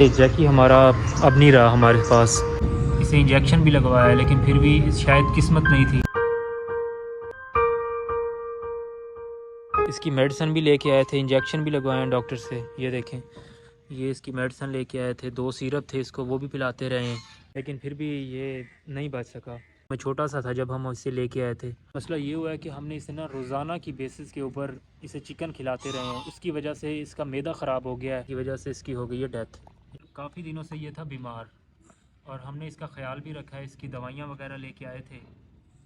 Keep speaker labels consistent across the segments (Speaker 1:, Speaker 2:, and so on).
Speaker 1: जैकी हमारा अब नहीं रहा हमारे पास। इसे इंजेक्शन भी लगवाया है लेकिन फिर भी शायद किस्मत नहीं थी। इसकी मेडिसिन भी लेके आए थे, इंजेक्शन भी लगवाए हैं डॉक्टर से। ये देखें, ये इसकी मेडिसिन लेके आए थे, 2 सिरप थे, इसको वो भी पिलाते रहे हैं लेकिन फिर भी ये नहीं बच सका। मैं छोटा सा था जब हम इसे लेके आए थे। मसला ये हुआ है कि हमने इसे ना रोज़ाना की बेसिस के ऊपर इसे चिकन खिलाते रहे हैं, उसकी वजह से इसका मैदा ख़राब हो गया है, की वजह से इसकी हो गई है डेथ। काफ़ी दिनों से ये था बीमार और हमने इसका ख्याल भी रखा है, इसकी दवाइयाँ वगैरह लेके आए थे,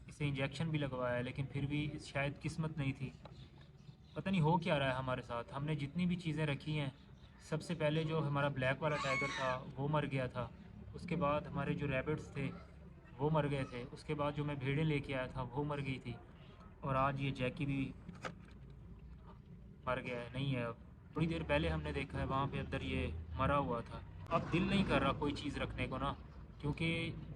Speaker 1: इसे इंजेक्शन भी लगवाया है लेकिन फिर भी शायद किस्मत नहीं थी। पता नहीं हो क्या रहा है हमारे साथ। हमने जितनी भी चीज़ें रखी हैं, सबसे पहले जो हमारा ब्लैक वाला टाइगर था वो मर गया था, उसके बाद हमारे जो रैबिट्स थे वो मर गए थे, उसके बाद जो मैं भेड़ें लेके आया था वो मर गई थी, और आज ये जैकी भी मर गया है, नहीं है अब। थोड़ी देर पहले हमने देखा है वहाँ पे अंदर ये मरा हुआ था। अब दिल नहीं कर रहा कोई चीज़ रखने को ना, क्योंकि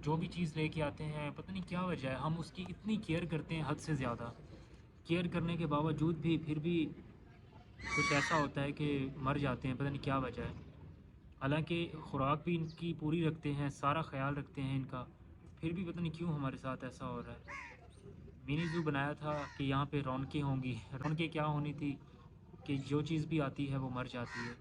Speaker 1: जो भी चीज़ लेके आते हैं पता नहीं क्या वजह है, हम उसकी इतनी केयर करते हैं हद से ज़्यादा। केयर करने के बावजूद भी फिर भी कुछ ऐसा होता है कि मर जाते हैं, पता नहीं क्या वजह है। हालांकि खुराक भी इनकी पूरी रखते हैं, सारा ख्याल रखते हैं इनका, फिर भी पता नहीं क्यों हमारे साथ ऐसा हो रहा है। मिनी ज़ू बनाया था कि यहाँ पे रौनकें होंगी, रौनकें क्या होनी थी कि जो चीज़ भी आती है वो मर जाती है।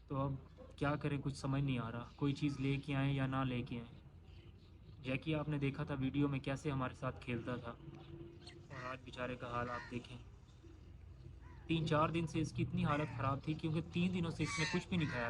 Speaker 1: तो अब क्या करें, कुछ समझ नहीं आ रहा, कोई चीज़ ले के आएँ या ना ले के आएँ। जैकी आपने देखा था वीडियो में कैसे हमारे साथ खेलता था, और आज बेचारे का हाल आप देखें। 3-4 दिन से इसकी इतनी हालत ख़राब थी क्योंकि 3 दिनों से इसने कुछ भी नहीं खाया।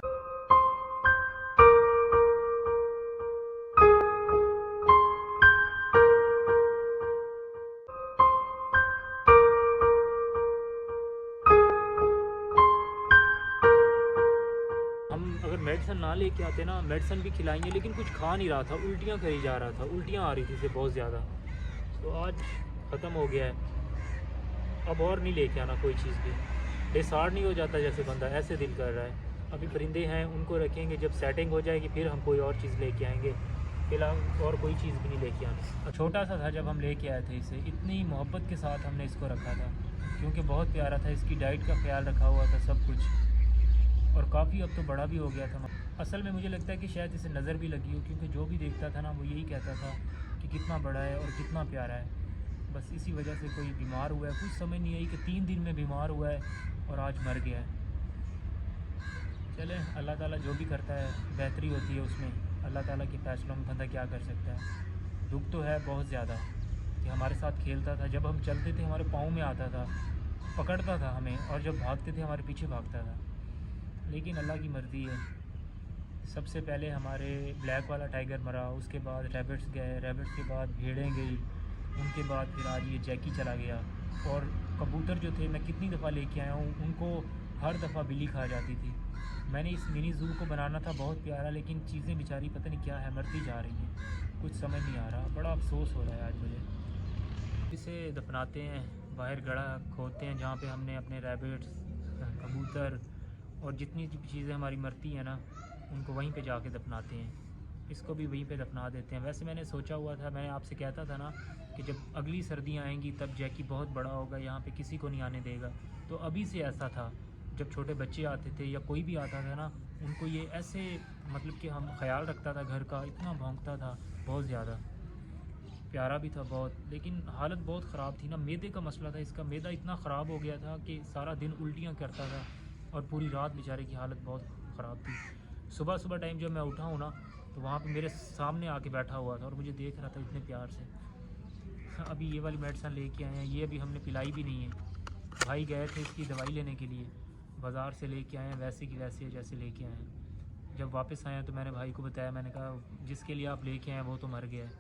Speaker 1: हम अगर मेडिसिन ना लेके आते ना, मेडिसिन भी खिलाएंगे लेकिन कुछ खा नहीं रहा था, उल्टियाँ करी जा रहा था, उल्टियाँ आ रही थी इसे बहुत ज़्यादा। तो आज ख़त्म हो गया है, अब और नहीं लेके आना कोई चीज़ भी। डिसार्ड नहीं हो जाता जैसे बंदा, ऐसे दिल कर रहा है। अभी परिंदे हैं उनको रखेंगे, जब सेटिंग हो जाएगी फिर हम कोई और चीज़ लेके आएंगे, फिलहाल और कोई चीज़ भी नहीं लेके आनी। छोटा सा था जब हम लेके आए थे इसे, इतनी मोहब्बत के साथ हमने इसको रखा था क्योंकि बहुत प्यारा था, इसकी डाइट का ख्याल रखा हुआ था, सब कुछ। और काफ़ी अब तो बड़ा भी हो गया था। असल में मुझे लगता है कि शायद इसे नज़र भी लगी हो, क्योंकि जो भी देखता था ना वो यही कहता था कि कितना बड़ा है और कितना प्यारा है। बस इसी वजह से कोई बीमार हुआ है, कुछ समझ नहीं आई कि 3 दिन में बीमार हुआ है और आज मर गया है। चले, अल्लाह ताला जो भी करता है बेहतरी होती है उसमें, अल्लाह ताला के फ़ैसलों में बंदा क्या कर सकता है। दुख तो है बहुत ज़्यादा कि हमारे साथ खेलता था, जब हम चलते थे हमारे पाँव में आता था, पकड़ता था हमें, और जब भागते थे हमारे पीछे भागता था। लेकिन अल्लाह की मर्ज़ी है। सबसे पहले हमारे ब्लैक वाला टाइगर मरा, उसके बाद रैबिट्स गए, रैबिट्स के बाद भेड़ें गई, उनके बाद फिर आज ये जैकी चला गया। और कबूतर जो थे मैं कितनी दफ़ा लेके आया हूँ, उनको हर दफ़ा बिल्ली खा जाती थी। मैंने इस मिनी ज़ू को बनाना था बहुत प्यारा, लेकिन चीज़ें बेचारी पता नहीं क्या है, मरती जा रही हैं, कुछ समझ नहीं आ रहा, बड़ा अफसोस हो रहा है आज मुझे। इसे दफनाते हैं, बाहर गड़ा खोदते हैं जहाँ पे हमने अपने रैबिट्स, कबूतर और जितनी भी चीज़ें हमारी मरती हैं ना, उनको वहीं पे जाके दफनाते हैं। इसको भी वहीं पे दफना देते हैं। वैसे मैंने सोचा हुआ था, मैंने आपसे कहता था ना कि जब अगली सर्दियाँ आएंगी तब जैकी बहुत बड़ा होगा, यहाँ पे किसी को नहीं आने देगा। तो अभी से ऐसा था, जब छोटे बच्चे आते थे या कोई भी आता था ना, उनको ये ऐसे मतलब कि हम ख्याल रखता था घर का, इतना भौंकता था, बहुत ज़्यादा प्यारा भी था बहुत। लेकिन हालत बहुत ख़राब थी ना, मैदे का मसला था, इसका मैदा इतना ख़राब हो गया था कि सारा दिन उल्टियाँ करता था और पूरी रात बेचारे की हालत बहुत ख़राब थी। सुबह सुबह टाइम जब मैं उठा हूँ ना, तो वहाँ पे मेरे सामने आके बैठा हुआ था और मुझे देख रहा था इतने प्यार से। अभी ये वाली मेडिसिन लेके आए हैं, ये अभी हमने पिलाई भी नहीं है। भाई गए थे इसकी दवाई लेने के लिए, बाज़ार से लेके आए हैं, वैसे की वैसे जैसे लेके आए हैं। जब वापस आए हैं तो मैंने भाई को बताया, मैंने कहा जिसके लिए आप लेके आए हैं वो तो मर गया है।